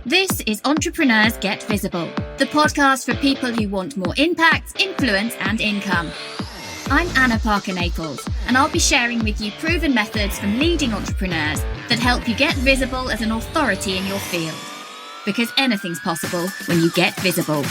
This is Entrepreneurs Get Visible, the podcast for people who want more impact, influence, and income. I'm Anna Parker-Naples, and I'll be sharing with you proven methods from leading entrepreneurs that help you get visible as an authority in your field. Because anything's possible when you get visible.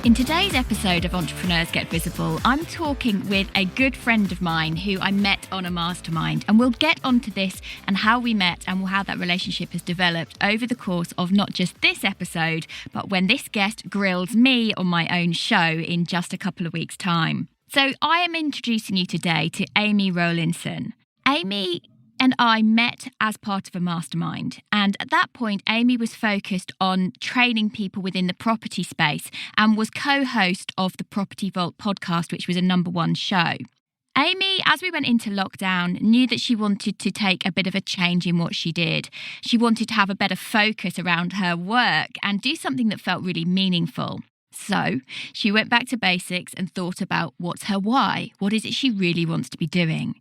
In today's episode of Entrepreneurs Get Visible, I'm talking with a good friend of mine who I met on a mastermind. And we'll get onto this and how we met and how that relationship has developed over the course of not just this episode, but when this guest grills me on my own show in just a couple of weeks' time. So I am introducing you today to Amy Rowlinson. Amy and I met as part of a mastermind. And at that point, Amy was focused on training people within the property space and was co-host of the Property Vault podcast, which was a #1 show. Amy, as we went into lockdown, knew that she wanted to take a bit of a change in what she did. She wanted to have a better focus around her work and do something that felt really meaningful. So she went back to basics and thought about what's her why? What is it she really wants to be doing?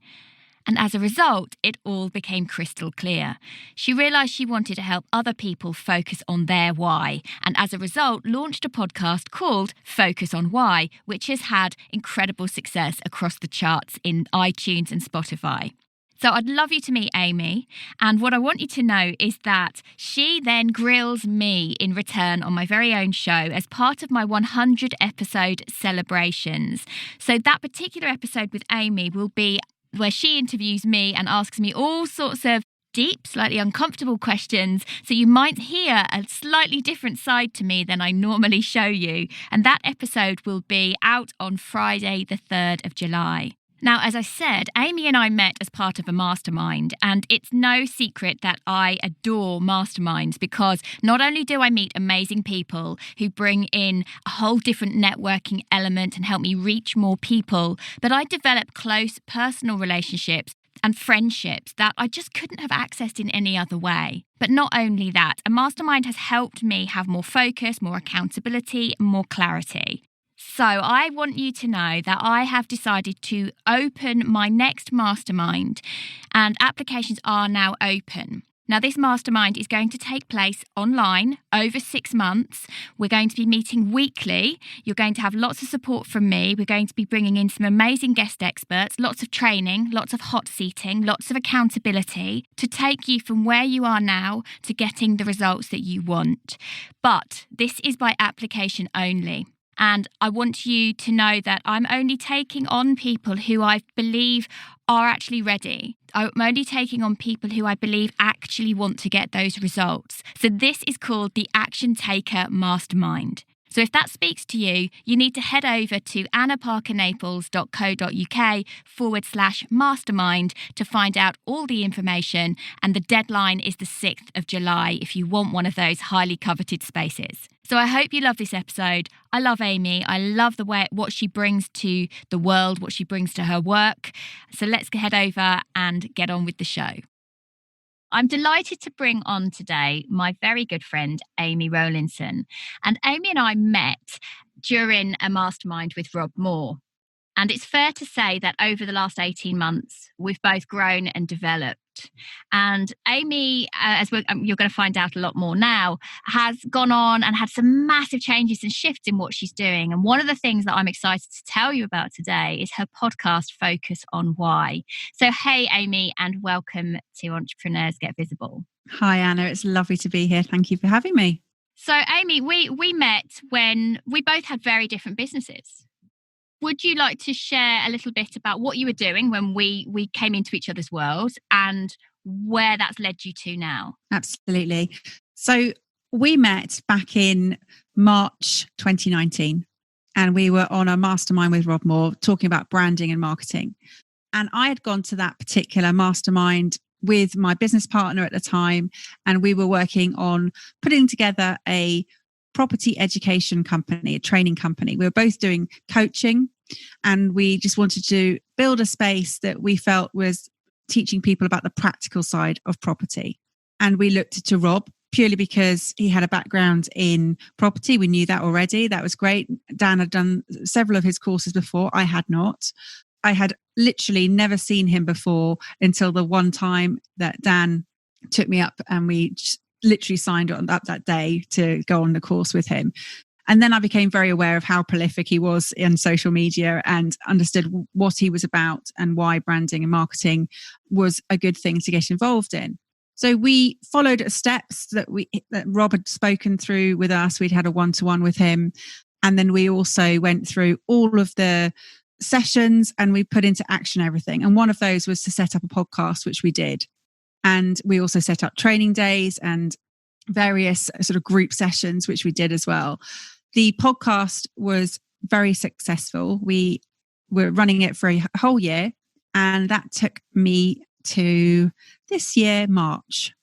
And as a result, it all became crystal clear. She realised she wanted to help other people focus on their why. And as a result, launched a podcast called Focus on Why, which has had incredible success across the charts in iTunes and Spotify. So I'd love you to meet Amy. And what I want you to know is that she then grills me in return on my very own show as part of my 100 episode celebrations. So that particular episode with Amy will be where she interviews me and asks me all sorts of deep, slightly uncomfortable questions. So you might hear a slightly different side to me than I normally show you. And that episode will be out on Friday, the 3rd of July. Now, as I said, Amy and I met as part of a mastermind, and it's no secret that I adore masterminds because not only do I meet amazing people who bring in a whole different networking element and help me reach more people, but I develop close personal relationships and friendships that I just couldn't have accessed in any other way. But not only that, a mastermind has helped me have more focus, more accountability, and more clarity. So I want you to know that I have decided to open my next mastermind and applications are now open. Now, this mastermind is going to take place online over 6 months. We're going to be meeting weekly. You're going to have lots of support from me. We're going to be bringing in some amazing guest experts, lots of training, lots of hot seating, lots of accountability to take you from where you are now to getting the results that you want. But this is by application only. And I want you to know that I'm only taking on people who I believe are actually ready. I'm only taking on people who I believe actually want to get those results. So this is called the Action Taker Mastermind. So if that speaks to you, you need to head over to annaparkernaples.co.uk/mastermind to find out all the information. And the deadline is the 6th of July if you want one of those highly coveted spaces. So I hope you love this episode. I love Amy. I love what she brings to the world, what she brings to her work. So let's head over and get on with the show. I'm delighted to bring on today my very good friend, Amy Rowlinson. And Amy and I met during a mastermind with Rob Moore. And it's fair to say that over the last 18 months, we've both grown and developed. And Amy, you're going to find out a lot more now, has gone on and had some massive changes and shifts in what she's doing. And one of the things that I'm excited to tell you about today is her podcast, Focus on Why. So, hey, Amy, and welcome to Entrepreneurs Get Visible. Hi, Anna. It's lovely to be here. Thank you for having me. So, Amy, we met when we both had very different businesses. Would you like to share a little bit about what you were doing when we came into each other's world and where that's led you to now? Absolutely. So we met back in March 2019 and we were on a mastermind with Rob Moore talking about branding and marketing. And I had gone to that particular mastermind with my business partner at the time, and we were working on putting together a property education company, a training company. We were both doing coaching, and we just wanted to build a space that we felt was teaching people about the practical side of property. And we looked to Rob purely because he had a background in property. We knew that already. That was great. Dan had done several of his courses before. I had not. I had literally never seen him before until the one time that Dan took me up and we just literally signed up that day to go on the course with him. And then I became very aware of how prolific he was in social media and understood what he was about and why branding and marketing was a good thing to get involved in. So we followed steps that Rob had spoken through with us. We'd had a one-to-one with him. And then we also went through all of the sessions and we put into action everything. And one of those was to set up a podcast, which we did. And we also set up training days and various sort of group sessions, which we did as well. The podcast was very successful. We were running it for a whole year, and that took me to this year, March.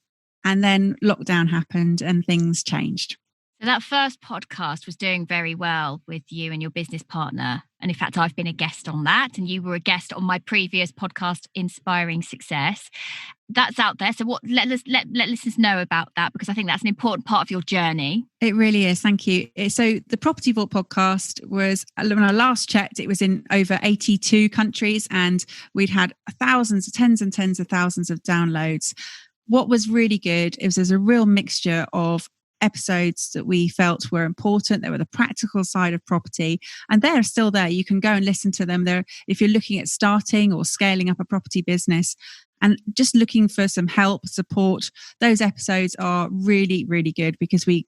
And then lockdown happened and things changed. So that first podcast was doing very well with you and your business partner. And in fact, I've been a guest on that. And you were a guest on my previous podcast, Inspiring Success. That's out there. So let listeners know about that, because I think that's an important part of your journey. It really is. Thank you. So the Property Vault podcast was, when I last checked, it was in over 82 countries and we'd had tens and tens of thousands of downloads. What was really good is there's a real mixture of episodes that we felt were important. They were the practical side of property, and they're still there. You can go and listen to them there if you're looking at starting or scaling up a property business and just looking for some help, support. Those episodes are really, really good because we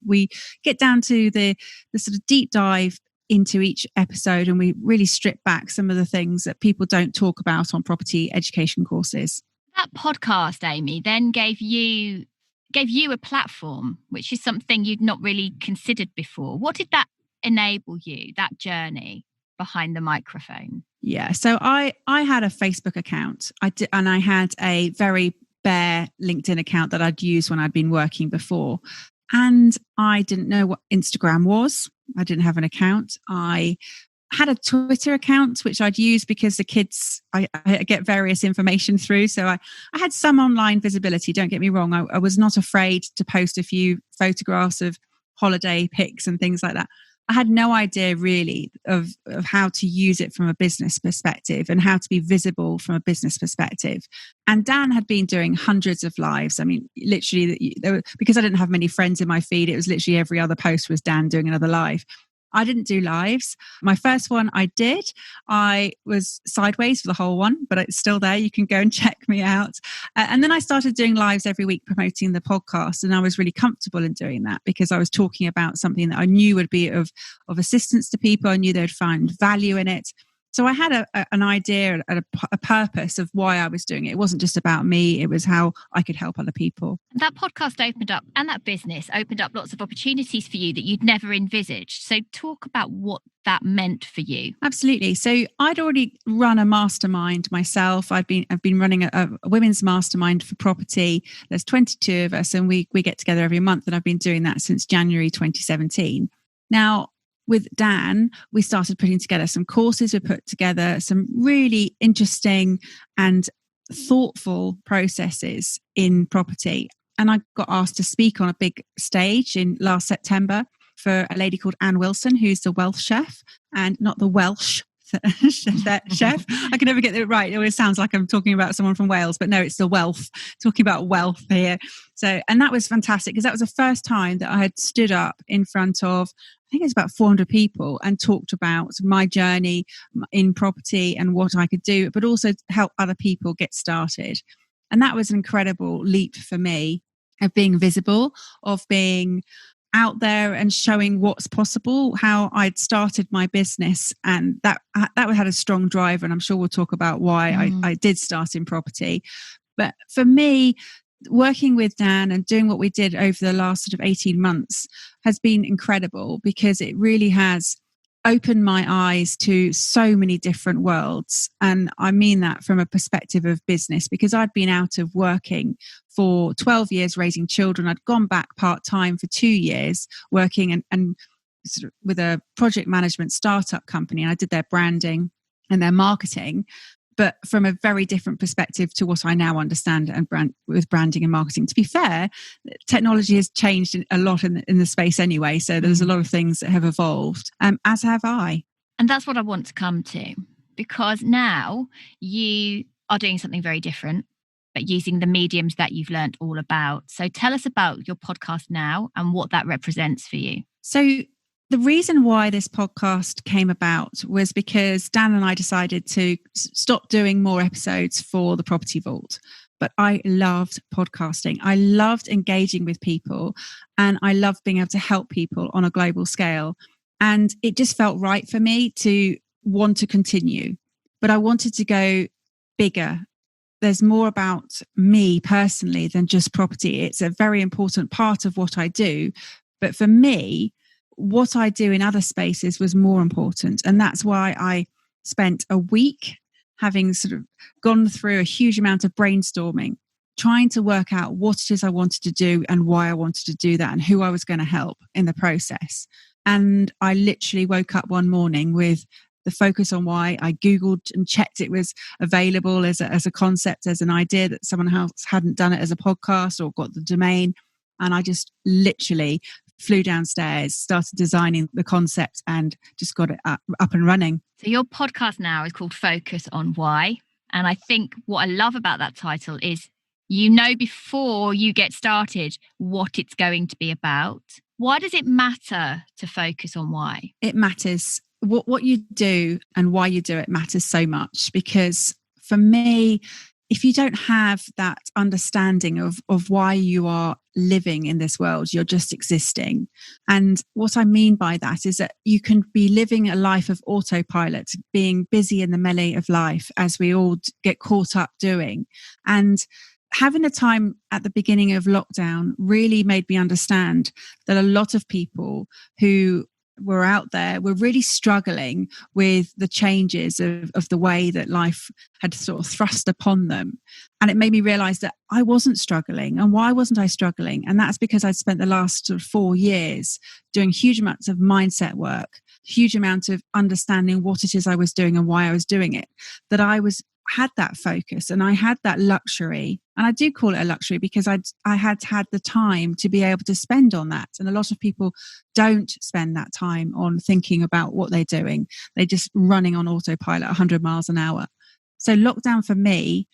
get down to the sort of deep dive into each episode, and we really strip back some of the things that people don't talk about on property education courses. That podcast, Amy, then gave you a platform, which is something you'd not really considered before. What did that enable you, that journey behind the microphone? Yeah, so I had a Facebook account. And I had a very bare LinkedIn account that I'd used when I'd been working before. And I didn't know what Instagram was. I didn't have an account. I had a Twitter account, which I'd use because the kids, I get various information through. So I had some online visibility. Don't get me wrong. I was not afraid to post a few photographs of holiday pics and things like that. I had no idea really of how to use it from a business perspective and how to be visible from a business perspective. And Dan had been doing hundreds of lives. I mean, literally, because I didn't have many friends in my feed, it was literally every other post was Dan doing another live. I didn't do lives. My first one I did. I was sideways for the whole one, but it's still there. You can go and check me out. And then I started doing lives every week promoting the podcast. And I was really comfortable in doing that because I was talking about something that I knew would be of assistance to people. I knew they'd find value in it. So I had an idea and a purpose of why I was doing it. It wasn't just about me. It was how I could help other people. That podcast opened up, and that business opened up lots of opportunities for you that you'd never envisaged. So talk about what that meant for you. Absolutely. So I'd already run a mastermind myself. I've been running a women's mastermind for property. There's 22 of us and we get together every month. And I've been doing that since January 2017. Now, with Dan, we started putting together some courses. We put together some really interesting and thoughtful processes in property. And I got asked to speak on a big stage in last September for a lady called Anne Wilson, who's the Welsh chef, and not the Welsh chef. I can never get it right. It always sounds like I'm talking about someone from Wales, but no, it's the wealth, talking about wealth here. So, and that was fantastic because that was the first time that I had stood up in front of, I think it's about 400 people and talked about my journey in property and what I could do, but also help other people get started. And that was an incredible leap for me of being visible, of being out there and showing what's possible, how I'd started my business. And that had a strong driver. And I'm sure we'll talk about why I did start in property. But for me, working with Dan and doing what we did over the last sort of 18 months has been incredible because it really has opened my eyes to so many different worlds. And I mean that from a perspective of business, because I'd been out of working for 12 years raising children. I'd gone back part-time for 2 years working and sort of with a project management startup company. And I did their branding and their marketing, but from a very different perspective to what I now understand and with branding and marketing. To be fair, technology has changed a lot in the space anyway. So there's a lot of things that have evolved, as have I. And that's what I want to come to. because now you are doing something very different, but using the mediums that you've learned all about. So tell us about your podcast now and what that represents for you. So the reason why this podcast came about was because Dan and I decided to stop doing more episodes for the Property Vault. But I loved podcasting. I loved engaging with people, and I loved being able to help people on a global scale. And it just felt right for me to want to continue, but I wanted to go bigger. There's more about me personally than just property. It's a very important part of what I do. But for me, what I do in other spaces was more important. And that's why I spent a week having sort of gone through a huge amount of brainstorming, trying to work out what it is I wanted to do and why I wanted to do that and who I was going to help in the process. And I literally woke up one morning with the focus on why. I Googled and checked it was available as a concept, as an idea, that someone else hadn't done it as a podcast or got the domain. And I just literally flew downstairs, started designing the concept, and just got it up and running. So your podcast now is called Focus on Why. And I think what I love about that title is you know before you get started what it's going to be about. Why does it matter to focus on why? It matters. What you do and why you do it matters so much, because for me, if you don't have that understanding of why you are living in this world, you're just existing. And what I mean by that is that you can be living a life of autopilot, being busy in the melee of life, as we all get caught up doing. And having a time at the beginning of lockdown really made me understand that a lot of people who were out there were really struggling with the changes of the way that life had sort of thrust upon them. And it made me realize that I wasn't struggling. And why wasn't I struggling? And that's because I'd spent the last sort of 4 years doing huge amounts of mindset work, huge amount of understanding what it is I was doing and why I was doing it, that I had that focus and I had that luxury. And I do call it a luxury because I had the time to be able to spend on that. And a lot of people don't spend that time on thinking about what they're doing. They're just running on autopilot 100 miles an hour. So lockdown for me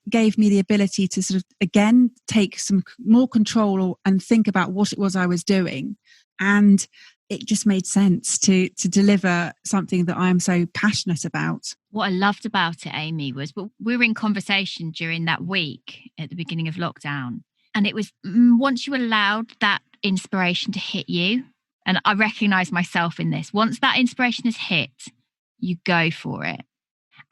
gave me the ability to sort of, again, take some more control and think about what it was I was doing. And it just made sense to deliver something that I am so passionate about. What I loved about it, Amy, was we were in conversation during that week at the beginning of lockdown. And it was once you allowed that inspiration to hit you, and I recognize myself in this, once that inspiration has hit, you go for it.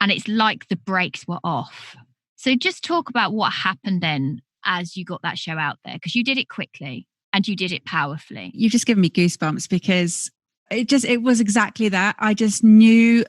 And it's like the brakes were off. So just talk about what happened then as you got that show out there, because you did it quickly. And you did it powerfully. You've just given me goosebumps, because it was exactly that. I just knew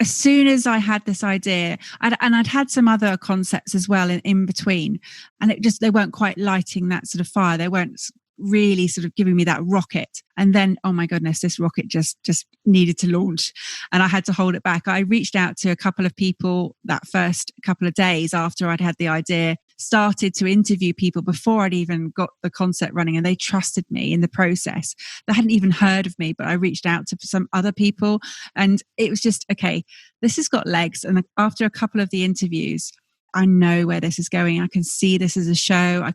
as soon as I had this idea, I'd had some other concepts as well in between, and they weren't quite lighting that sort of fire. They weren't really sort of giving me that rocket. And then, oh my goodness, this rocket just needed to launch, and I had to hold it back. I reached out to a couple of people that first couple of days after I'd had the idea, started to interview people before I'd even got the concept running, and they trusted me in the process. They hadn't even heard of me, but I reached out to some other people, and it was just, okay, this has got legs. And after a couple of the interviews, I know where this is going. I can see this as a show.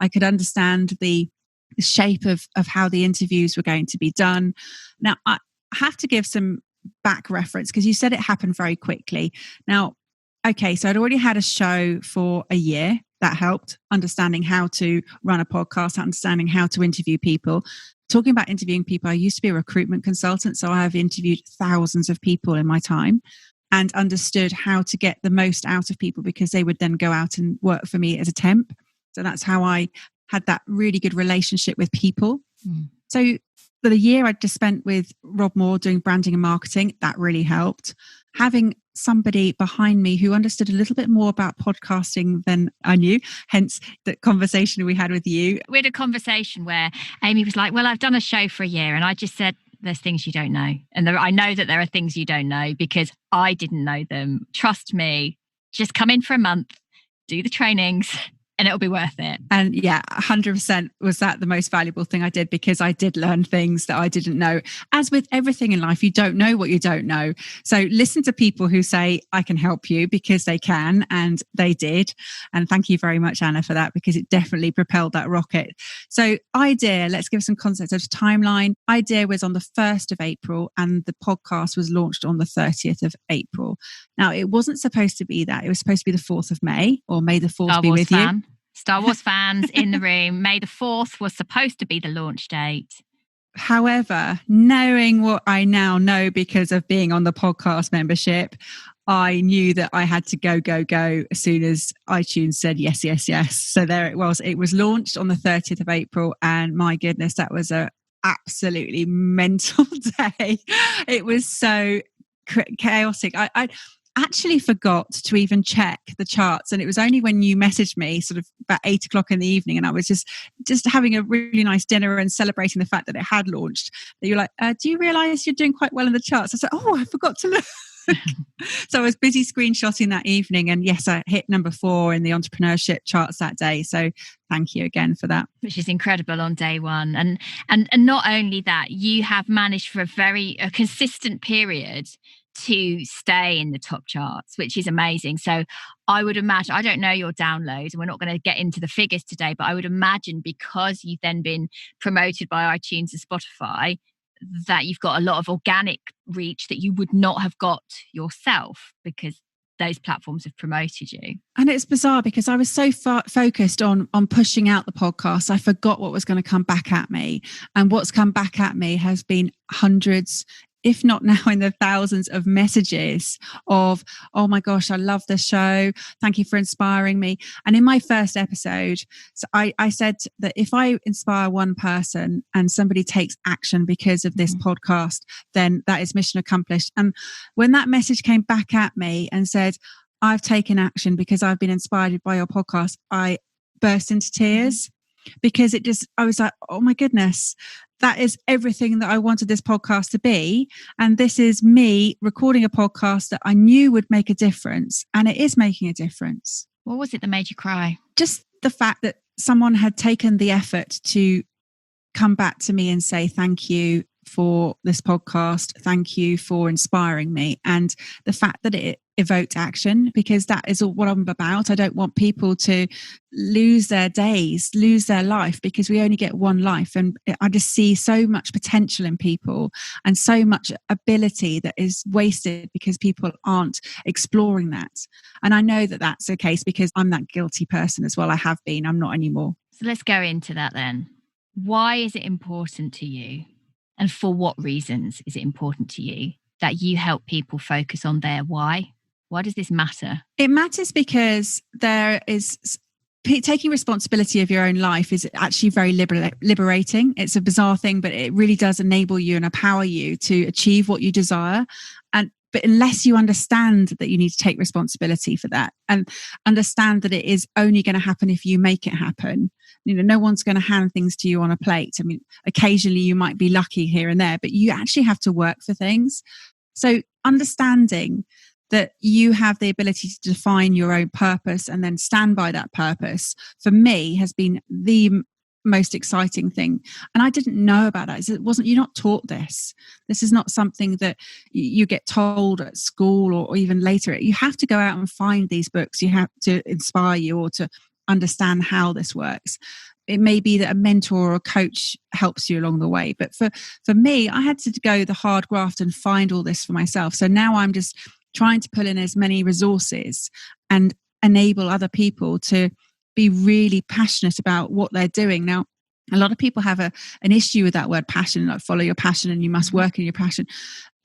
I could understand the shape of how the interviews were going to be done. Now, I have to give some back reference, because you said it happened very quickly. Now, okay, so I'd already had a show for a year. That helped, understanding how to run a podcast, understanding how to interview people. Talking about interviewing people, I used to be a recruitment consultant, so I have interviewed thousands of people in my time and understood how to get the most out of people, because they would then go out and work for me as a temp. So that's how I had that really good relationship with people. So for the year I just spent with Rob Moore doing branding and marketing, that really helped. Having somebody behind me who understood a little bit more about podcasting than I knew, hence the conversation we had with you. We had a conversation where Amy was like, well, I've done a show for a year. And I just said, there's things you don't know. And I know that there are things you don't know because I didn't know them. Trust me, just come in for a month, do the trainings, And it'll be worth it. And yeah, 100% was that the most valuable thing I did, because I did learn things that I didn't know. As with everything in life, you don't know what you don't know. So listen to people who say, I can help you, because they can, and they did. And thank you very much, Anna, for that, because it definitely propelled that rocket. So idea, let's give some context of timeline. Idea was on the 1st of April and the podcast was launched on the 30th of April. Now, it wasn't supposed to be that. It was supposed to be the 4th of May, or May the 4th be with you. Star Wars fans in the room. May the 4th was supposed to be the launch date. However, knowing what I now know because of being on the podcast membership, I knew that I had to go as soon as iTunes said yes. So there it was. It was launched on the 30th of April. And my goodness, that was a absolutely mental day. It was so chaotic. I actually forgot to even check the charts, and it was only when you messaged me sort of about 8:00 in the evening, and I was just having a really nice dinner and celebrating the fact that it had launched, that you're like, do you realize you're doing quite well in the charts? I said, I forgot to look. So I was busy screenshotting that evening, and yes, I hit number 4 in the entrepreneurship charts that day. So thank you again for that. Which is incredible on day one. And not only that, you have managed for a consistent period to stay in the top charts, which is amazing. So I would imagine, I don't know your downloads, and we're not going to get into the figures today, but I would imagine because you've then been promoted by iTunes and Spotify, that you've got a lot of organic reach that you would not have got yourself, because those platforms have promoted you. And it's bizarre because I was so focused on pushing out the podcast, I forgot what was going to come back at me. And what's come back at me has been hundreds, if not now in the thousands, of messages of, oh my gosh, I love this show. Thank you for inspiring me. And in my first episode, so I said that if I inspire one person and somebody takes action because of this podcast, then that is mission accomplished. And when that message came back at me and said, I've taken action because I've been inspired by your podcast, I burst into tears, because I was like, oh my goodness, that is everything that I wanted this podcast to be. And this is me recording a podcast that I knew would make a difference. And it is making a difference. What was it that made you cry? Just the fact that someone had taken the effort to come back to me and say, thank you for this podcast. Thank you for inspiring me. And the fact that it evoked action, because that is what I'm about. I don't want people to lose their days, lose their life, because we only get one life. And I just see so much potential in people and so much ability that is wasted because people aren't exploring that. And I know that that's the case because I'm that guilty person as well. I have been. I'm not anymore. So let's go into that then. Why is it important to you? And for what reasons is it important to you that you help people focus on their why? Why does this matter? It matters because there is taking responsibility of your own life is actually very liberating. It's a bizarre thing, but it really does enable you and empower you to achieve what you desire. But unless you understand that you need to take responsibility for that and understand that it is only going to happen if you make it happen, no one's going to hand things to you on a plate. I mean, occasionally you might be lucky here and there, but you actually have to work for things. So understanding that you have the ability to define your own purpose and then stand by that purpose, for me, has been the most exciting thing. And I didn't know about that. You're not taught this. This is not something that you get told at school or even later. You have to go out and find these books. You have to inspire you or to understand how this works. It may be that a mentor or a coach helps you along the way. But for me, I had to go the hard graft and find all this for myself. So now I'm just trying to pull in as many resources and enable other people to be really passionate about what they're doing. Now, a lot of people have an issue with that word passion, like follow your passion and you must work in your passion.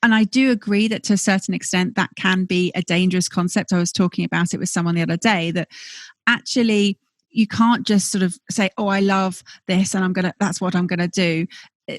And I do agree that to a certain extent that can be a dangerous concept. I was talking about it with someone the other day, that actually you can't just sort of say, oh, I love this and that's what I'm going to do.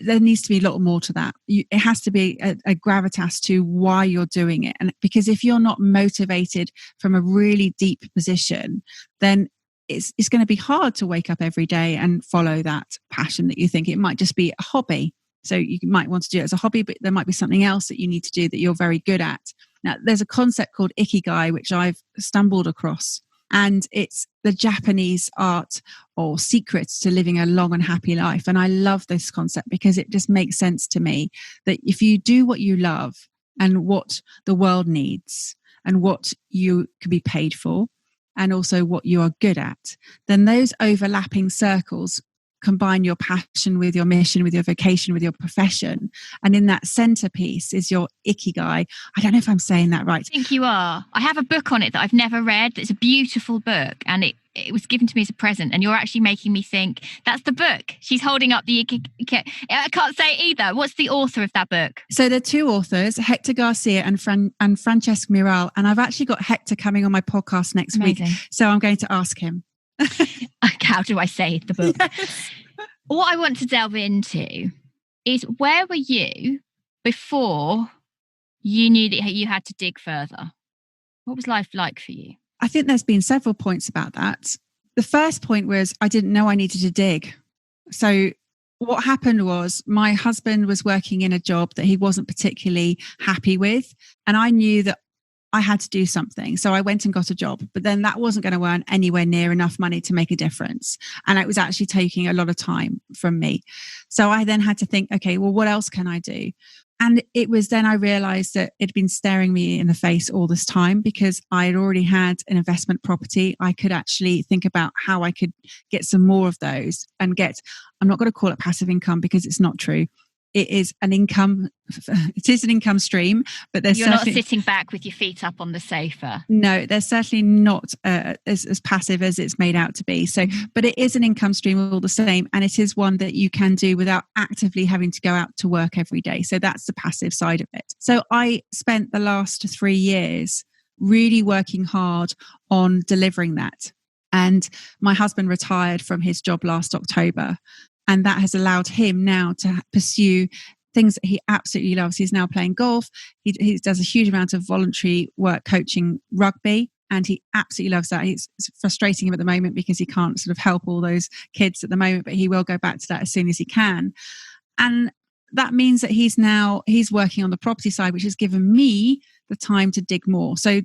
There needs to be a lot more to that. It has to be a gravitas to why you're doing it. And because if you're not motivated from a really deep position, then it's going to be hard to wake up every day and follow that passion that you think. It might just be a hobby. So you might want to do it as a hobby, but there might be something else that you need to do that you're very good at. Now, there's a concept called Ikigai, which I've stumbled across. And it's the Japanese art or secrets to living a long and happy life. And I love this concept because it just makes sense to me that if you do what you love and what the world needs and what you can be paid for, and also what you are good at, then those overlapping circles combine your passion with your mission, with your vocation, with your profession. And in that centerpiece is your ikigai. I don't know if I'm saying that right. I think you are. I have a book on it that I've never read. It's a beautiful book, and it was given to me as a present, and you're actually making me think that's the book. She's holding up the ikigai. I can't say it either. What's the author of that book? So there are two authors, Hector Garcia and Francesc Miral. And I've actually got Hector coming on my podcast next Amazing. week. So I'm going to ask him. How do I say the book? Yes. What I want to delve into is, where were you before you knew that you had to dig further? What was life like for you? I think there's been several points about that. The first point was I didn't know I needed to dig. So what happened was my husband was working in a job that he wasn't particularly happy with. And I knew that I had to do something. So I went and got a job, but then that wasn't going to earn anywhere near enough money to make a difference. And it was actually taking a lot of time from me. So I then had to think, okay, well, what else can I do? And it was then I realized that it'd been staring me in the face all this time because I had already had an investment property. I could actually think about how I could get some more of those and I'm not going to call it passive income because it's not true. It is an income stream, but you're not sitting back with your feet up on the sofa. No, they're certainly not as passive as it's made out to be. So, but it is an income stream all the same. And it is one that you can do without actively having to go out to work every day. So that's the passive side of it. So I spent the last 3 years really working hard on delivering that. And my husband retired from his job last October. And that has allowed him now to pursue things that he absolutely loves. He's now playing golf. He does a huge amount of voluntary work coaching rugby, and he absolutely loves that. It's frustrating him at the moment because he can't sort of help all those kids at the moment, but he will go back to that as soon as he can. And that means that he's working on the property side, which has given me the time to dig more. So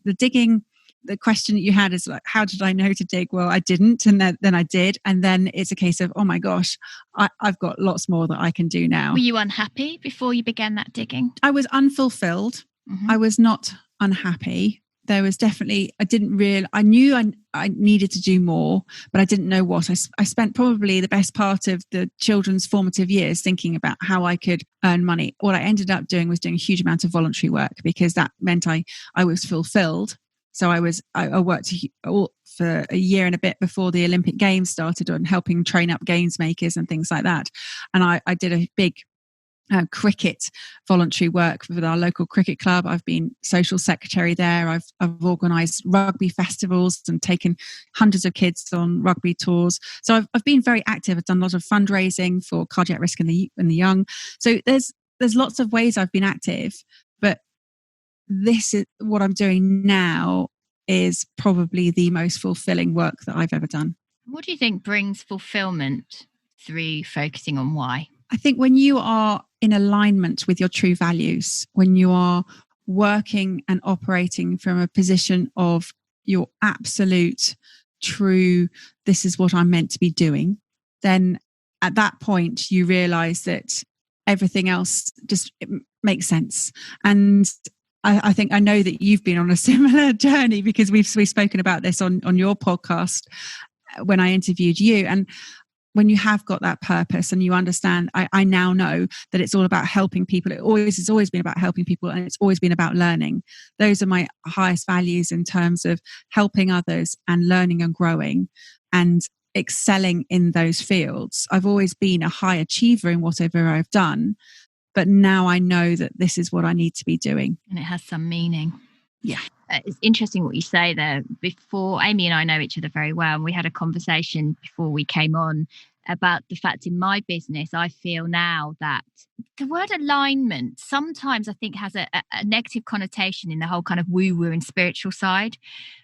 the question that you had is like, how did I know to dig? Well, I didn't. And then I did. And then it's a case of, oh my gosh, I've got lots more that I can do now. Were you unhappy before you began that digging? I was unfulfilled. Mm-hmm. I was not unhappy. There was definitely, I knew I needed to do more, but I didn't know what. I spent probably the best part of the children's formative years thinking about how I could earn money. What I ended up doing was doing a huge amount of voluntary work because that meant I was fulfilled. So I worked for a year and a bit before the Olympic Games started on helping train up games makers and things like that. And I did a big cricket voluntary work with our local cricket club. I've been social secretary there. I've organised rugby festivals and taken hundreds of kids on rugby tours. So I've been very active. I've done a lot of fundraising for cardiac risk in the young. So there's lots of ways I've been active, but this is what I'm doing now is probably the most fulfilling work that I've ever done. What do you think brings fulfillment through focusing on why? I think when you are in alignment with your true values, when you are working and operating from a position of your absolute true, this is what I'm meant to be doing, then at that point you realize that everything else just makes sense. And I think I know that you've been on a similar journey because we've spoken about this on your podcast when I interviewed you. And when you have got that purpose and you understand, I now know that it's all about helping people. It's always been about helping people, and it's always been about learning. Those are my highest values in terms of helping others and learning and growing and excelling in those fields. I've always been a high achiever in whatever I've done. But now I know that this is what I need to be doing. And it has some meaning. Yeah. It's interesting what you say there. Before, Amy and I know each other very well. And we had a conversation before we came on about the fact in my business, I feel now that the word alignment sometimes I think has a negative connotation in the whole kind of woo-woo and spiritual side.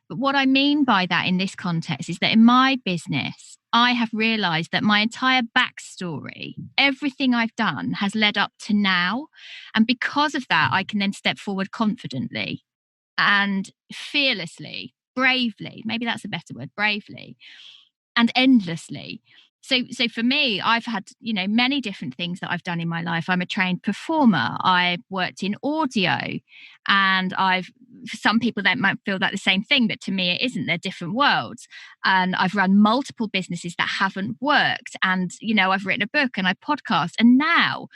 But what I mean by that in this context is that in my business, I have realized that my entire backstory, everything I've done has led up to now. And because of that, I can then step forward confidently and fearlessly bravely. Maybe that's a better word, bravely, and endlessly. So for me, I've had, many different things that I've done in my life. I'm a trained performer. I worked in audio, and for some people that might feel like the same thing, but to me it isn't. They're different worlds. And I've run multiple businesses that haven't worked. And, I've written a book and I podcast, and now,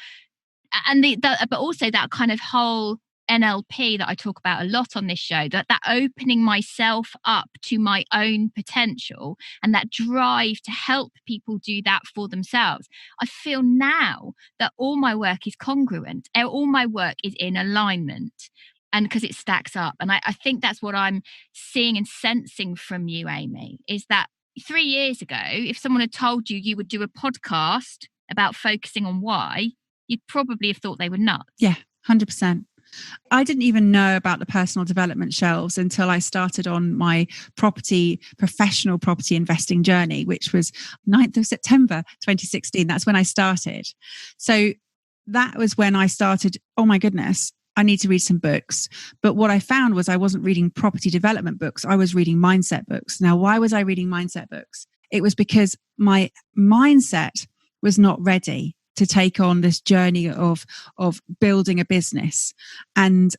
and but also that kind of whole NLP that I talk about a lot on this show, that opening myself up to my own potential and that drive to help people do that for themselves. I feel now that all my work is congruent, all my work is in alignment, and because it stacks up. And I think that's what I'm seeing and sensing from you, Amy, is that 3 years ago, if someone had told you would do a podcast about focusing on why, you'd probably have thought they were nuts. Yeah, 100%. I didn't even know about the personal development shelves until I started on my professional property investing journey, which was 9th of September 2016. That's when I started. So that was when I started, oh my goodness, I need to read some books. But what I found was I wasn't reading property development books. I was reading mindset books. Now, why was I reading mindset books? It was because my mindset was not ready to take on this journey of building a business. And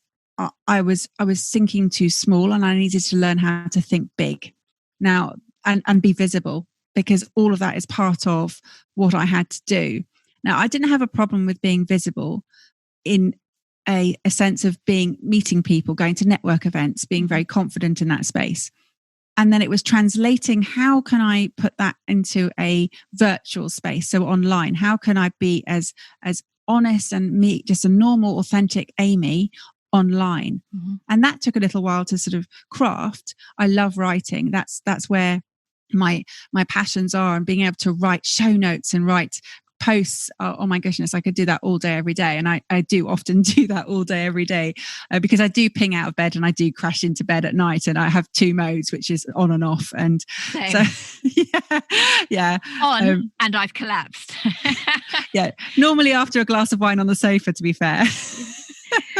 I was thinking too small, and I needed to learn how to think big now and be visible, because all of that is part of what I had to do. Now, I didn't have a problem with being visible in a sense of meeting people, going to network events, being very confident in that space. And then it was translating, how can I put that into a virtual space? So online, how can I be as honest and meet just a normal, authentic Amy online? Mm-hmm. And that took a little while to sort of craft. I love writing. That's where my passions are, and being able to write show notes and write posts. Oh my goodness, I could do that all day, every day. And I do often do that all day, every day, because I do ping out of bed and I do crash into bed at night, and I have 2 modes, which is on and off. And same. So yeah. On and I've collapsed. Yeah. Normally after a glass of wine on the sofa, to be fair.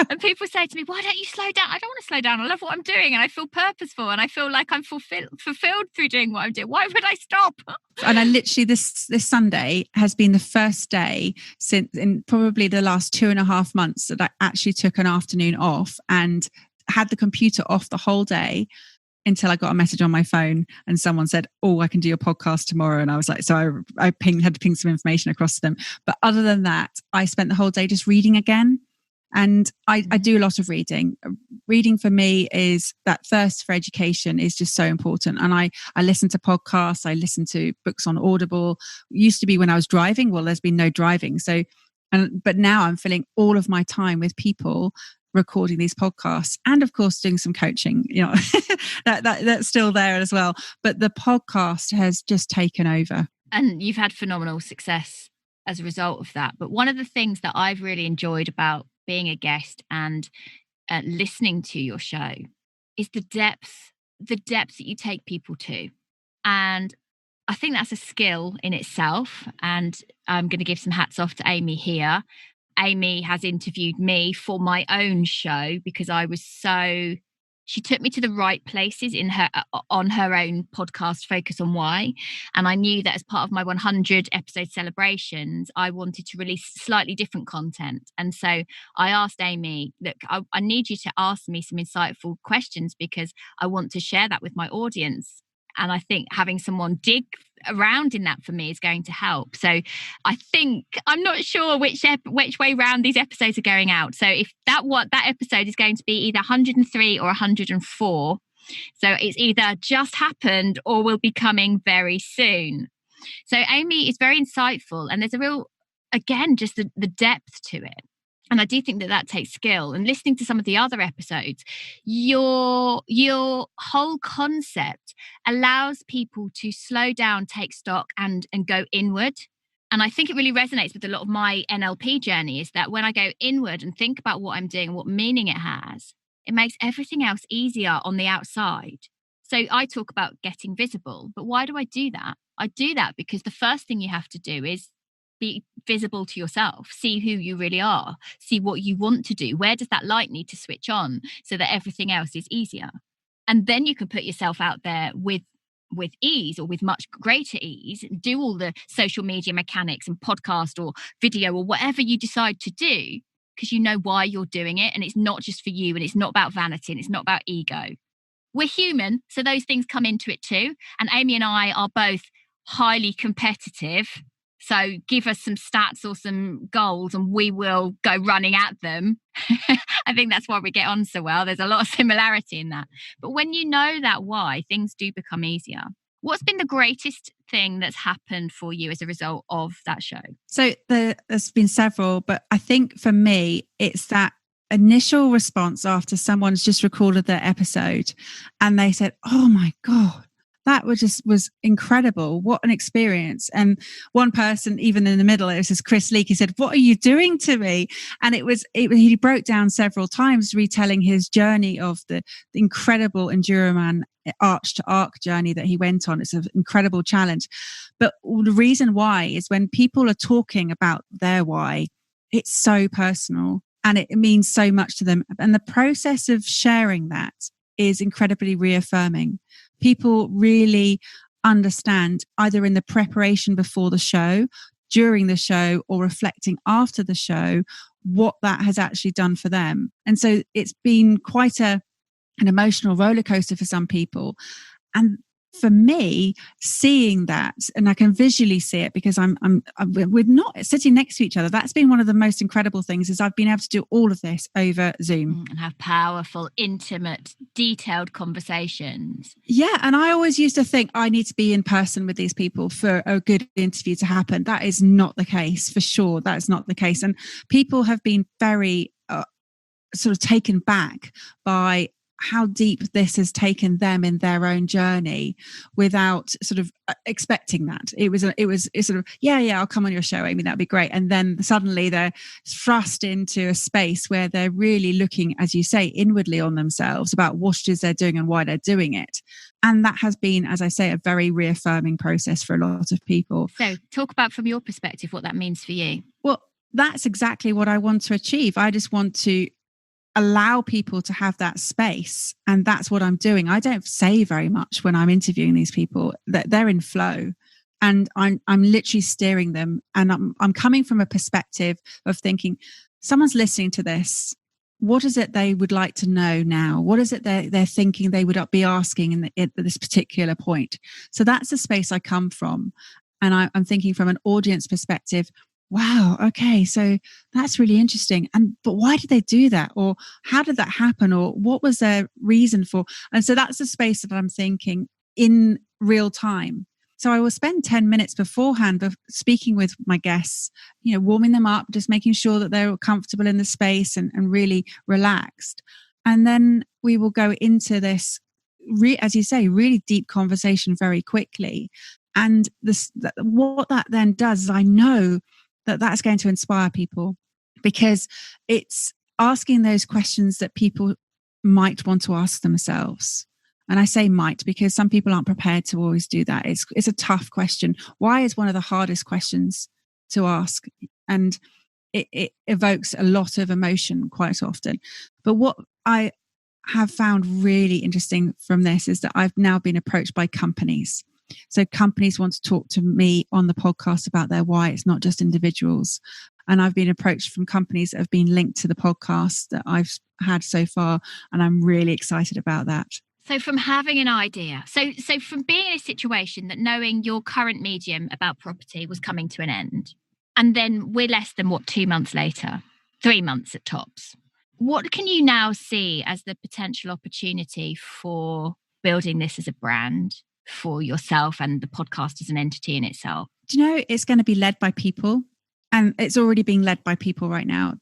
And people say to me, why don't you slow down? I don't want to slow down. I love what I'm doing, and I feel purposeful, and I feel like I'm fulfilled through doing what I'm doing. Why would I stop? And I literally, this Sunday has been the first day since in probably the last 2.5 months that I actually took an afternoon off and had the computer off the whole day, until I got a message on my phone and someone said, oh, I can do your podcast tomorrow. And I was like, so I had to ping some information across to them. But other than that, I spent the whole day just reading again. And I do a lot of reading. Reading for me is that thirst for education is just so important. And I listen to podcasts. I listen to books on Audible. Used to be when I was driving. Well, there's been no driving. But now I'm filling all of my time with people recording these podcasts, and of course doing some coaching, that's still there as well. But the podcast has just taken over. And you've had phenomenal success as a result of that. But one of the things that I've really enjoyed about being a guest and listening to your show is the depth that you take people to. And I think that's a skill in itself. And I'm going to give some hats off to Amy here. Amy has interviewed me for my own show because she took me to the right places on her own podcast, Focus on Why. And I knew that as part of my 100 episode celebrations, I wanted to release slightly different content. And so I asked Amy, look, I need you to ask me some insightful questions because I want to share that with my audience. And I think having someone dig around in that for me is going to help. So I think, I'm not sure which way round these episodes are going out. So if that episode is going to be either 103 or 104. So it's either just happened or will be coming very soon. So Amy is very insightful, and there's a real, again, just the depth to it. And I do think that takes skill. And listening to some of the other episodes, your whole concept allows people to slow down, take stock, and go inward. And I think it really resonates with a lot of my NLP journey, is that when I go inward and think about what I'm doing, what meaning it has, it makes everything else easier on the outside. So I talk about getting visible. But why do I do that? I do that because the first thing you have to do is be visible to yourself, see who you really are, see what you want to do. Where does that light need to switch on so that everything else is easier? And then you can put yourself out there with ease, or with much greater ease, do all the social media mechanics and podcast or video or whatever you decide to do, because you know why you're doing it. And it's not just for you, and it's not about vanity, and it's not about ego. We're human, so those things come into it too. And Amy and I are both highly competitive. So give us some stats or some goals and we will go running at them. I think that's why we get on so well. There's a lot of similarity in that. But when you know that why, things do become easier. What's been the greatest thing that's happened for you as a result of that show? So there's been several, but I think for me, it's that initial response after someone's just recorded their episode and they said, "Oh my God, that was incredible. What an experience." And one person, even in the middle, it was just Chris Leake, he said, "What are you doing to me?" And he broke down several times, retelling his journey of the incredible Enduroman arch to arc journey that he went on. It's an incredible challenge. But the reason why is when people are talking about their why, it's so personal and it means so much to them. And the process of sharing that is incredibly reaffirming. People really understand, either in the preparation before the show, during the show, or reflecting after the show, what that has actually done for them. And so it's been quite an emotional roller coaster for some people. And for me, seeing that, and I can visually see it because we're not sitting next to each other. That's been one of the most incredible things, is I've been able to do all of this over Zoom and have powerful, intimate, detailed conversations. Yeah. And I always used to think I need to be in person with these people for a good interview to happen. That is not the case, for sure. That is not the case. And people have been very sort of taken back by how deep this has taken them in their own journey without sort of expecting that. It's sort of, yeah, I'll come on your show, Amy, that'd be great. And then suddenly they're thrust into a space where they're really looking, as you say, inwardly on themselves about what it is they're doing and why they're doing it. And that has been, as I say, a very reaffirming process for a lot of people. So talk about, from your perspective, what that means for you. Well, that's exactly what I want to achieve. I just want to allow people to have that space. And that's what I'm doing. I don't say very much when I'm interviewing these people, that they're in flow. And I'm literally steering them. And I'm coming from a perspective of thinking, someone's listening to this. What is it they would like to know now? What is it they're thinking they would be asking at this particular point? So that's the space I come from. And I'm thinking from an audience perspective, wow, okay, so that's really interesting. But why did they do that? Or how did that happen? Or what was their reason for? And so that's the space that I'm thinking in real time. So I will spend 10 minutes beforehand of speaking with my guests, warming them up, just making sure that they're comfortable in the space and really relaxed. And then we will go into this, as you say, really deep conversation very quickly. And what that then does is I know that that's going to inspire people, because it's asking those questions that people might want to ask themselves. And I say might because some people aren't prepared to always do that. It's a tough question. Why is one of the hardest questions to ask? And it evokes a lot of emotion quite often. But what I have found really interesting from this is that I've now been approached by companies. So companies want to talk to me on the podcast about their why. It's not just individuals. And I've been approached from companies that have been linked to the podcast that I've had so far. And I'm really excited about that. So from having an idea, so from being in a situation that knowing your current medium about property was coming to an end, and then we're less than 2 months later, 3 months at tops. What can you now see as the potential opportunity for building this as a brand for yourself and the podcast as an entity in itself? Do you know, it's going to be led by people, and it's already being led by people right now.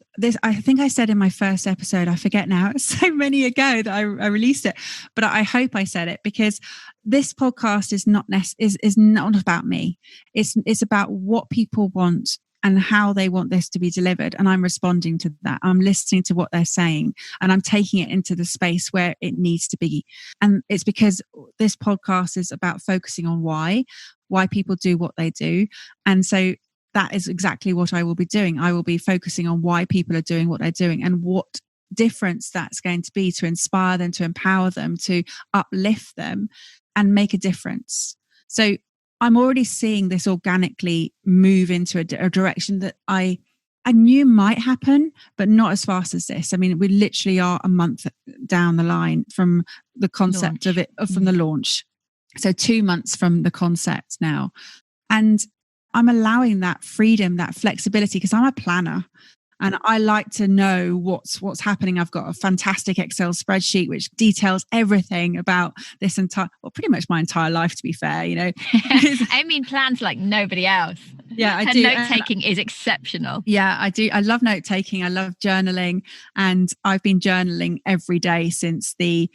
I think I said in my first episode, I forget now, it's so many ago that I released it, but I hope I said it, because this podcast is not about me. It's about what people want and how they want this to be delivered. And I'm responding to that. I'm listening to what they're saying and I'm taking it into the space where it needs to be. And it's because this podcast is about focusing on why people do what they do. And so that is exactly what I will be doing. I will be focusing on why people are doing what they're doing and what difference that's going to be to inspire them, to empower them, to uplift them and make a difference. So I'm already seeing this organically move into a direction that I knew might happen, but not as fast as this. I mean, we literally are a month down the line from the concept of it, from the launch. So 2 months from the concept now. And I'm allowing that freedom, that flexibility, because I'm a planner. And I like to know what's happening. I've got a fantastic Excel spreadsheet which details everything about this pretty much my entire life, to be fair, I mean, plans like nobody else. Yeah, I Her do. Note-taking is exceptional. Yeah, I do. I love note-taking. I love journaling. And I've been journaling every day since the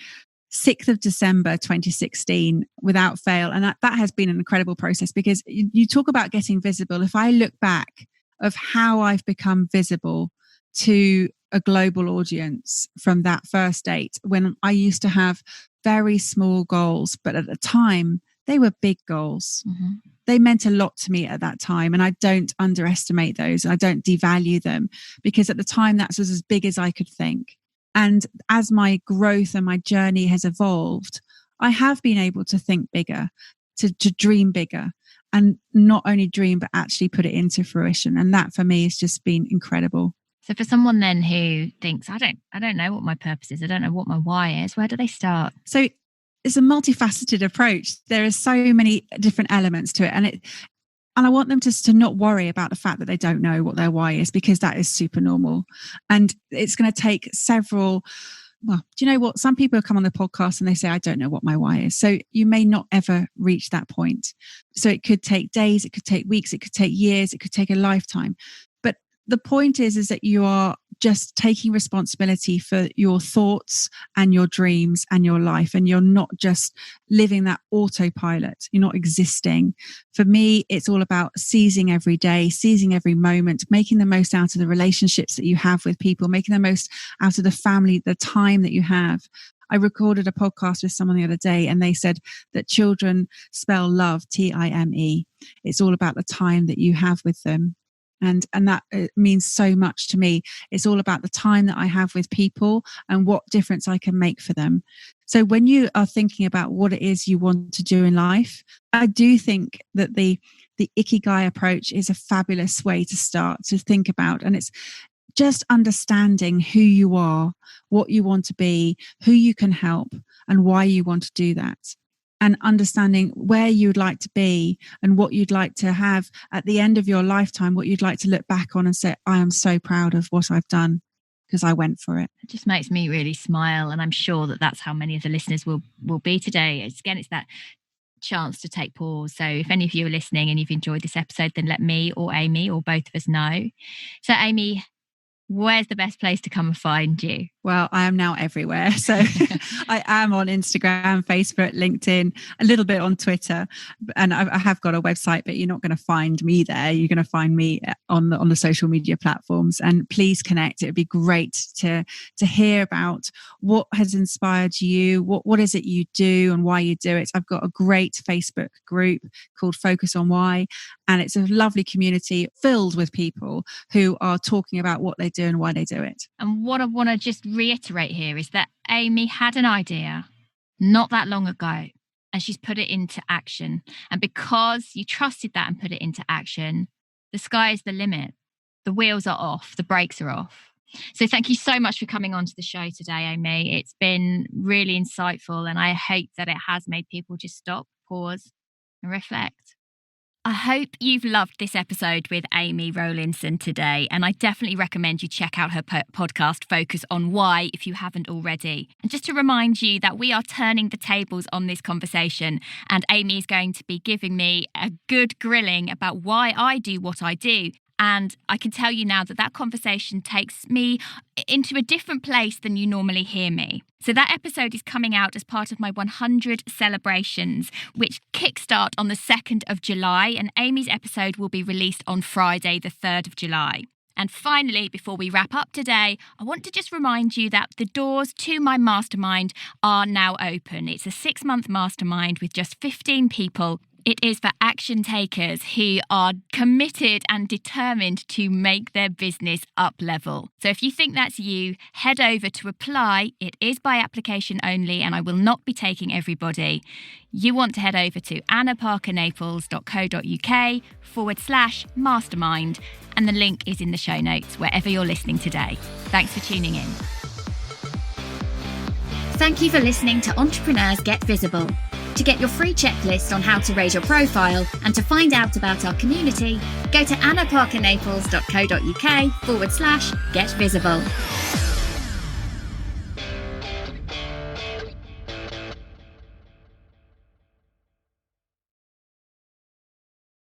6th of December 2016 without fail. And that has been an incredible process, because you talk about getting visible. If I look back of how I've become visible to a global audience from that first date, when I used to have very small goals, but at the time they were big goals. Mm-hmm. They meant a lot to me at that time. And I don't underestimate those. I don't devalue them, because at the time that was as big as I could think. And as my growth and my journey has evolved, I have been able to think bigger, to dream bigger, and not only dream, but actually put it into fruition. And that for me has just been incredible. So for someone then who thinks, I don't know what my purpose is, I don't know what my why is, where do they start? So it's a multifaceted approach. There are so many different elements to it. And I want them to not worry about the fact that they don't know what their why is, because that is super normal. And it's going to take well, do you know what? Some people come on the podcast and they say, I don't know what my why is. So you may not ever reach that point. So it could take days, it could take weeks, it could take years, it could take a lifetime. But the point is that you are just taking responsibility for your thoughts and your dreams and your life. And you're not just living that autopilot. You're not existing. For me, it's all about seizing every day, seizing every moment, making the most out of the relationships that you have with people, making the most out of the family, the time that you have. I recorded a podcast with someone the other day, and they said that children spell love, Time. It's all about the time that you have with them. And that means so much to me. It's all about the time that I have with people and what difference I can make for them. So when you are thinking about what it is you want to do in life, I do think that the Ikigai approach is a fabulous way to start to think about. And it's just understanding who you are, what you want to be, who you can help, and why you want to do that. And understanding where you'd like to be and what you'd like to have at the end of your lifetime, what you'd like to look back on and say, I am so proud of what I've done because I went for it. It just makes me really smile. And I'm sure that that's how many of the listeners will be today. It's that chance to take pause. So if any of you are listening and you've enjoyed this episode, then let me or Amy or both of us know. So Amy, where's the best place to come and find you? Well, I am now everywhere. So I am on Instagram, Facebook, LinkedIn, a little bit on Twitter. And I have got a website, but you're not going to find me there. You're going to find me on the social media platforms. And please connect. It would be great to hear about what has inspired you. What is it you do and why you do it? I've got a great Facebook group called Focus on Why. And it's a lovely community filled with people who are talking about what they do and why they do it. And what I want to just reiterate here is that Amy had an idea not that long ago, and she's put it into action. And because you trusted that and put it into action, the sky is the limit. The wheels are off, the brakes are off. So thank you so much for coming on to the show today, Amy. It's been really insightful, and I hope that it has made people just stop, pause, and reflect. I hope you've loved this episode with Amy Rowlinson today, and I definitely recommend you check out her podcast, Focus on Why, if you haven't already. And just to remind you that we are turning the tables on this conversation, and Amy is going to be giving me a good grilling about why I do what I do. And I can tell you now that conversation takes me into a different place than you normally hear me. So that episode is coming out as part of my 100 celebrations, which kickstart on the 2nd of July. And Amy's episode will be released on Friday, the 3rd of July. And finally, before we wrap up today, I want to just remind you that the doors to my mastermind are now open. It's a 6-month mastermind with just 15 people. It is for action takers who are committed and determined to make their business up level. So if you think that's you, head over to apply. It is by application only, and I will not be taking everybody. You want to head over to annaparkernaples.co.uk/mastermind, and the link is in the show notes wherever you're listening today. Thanks for tuning in. Thank you for listening to Entrepreneurs Get Visible. To get your free checklist on how to raise your profile and to find out about our community, go to annaparkernaples.co.uk/get visible.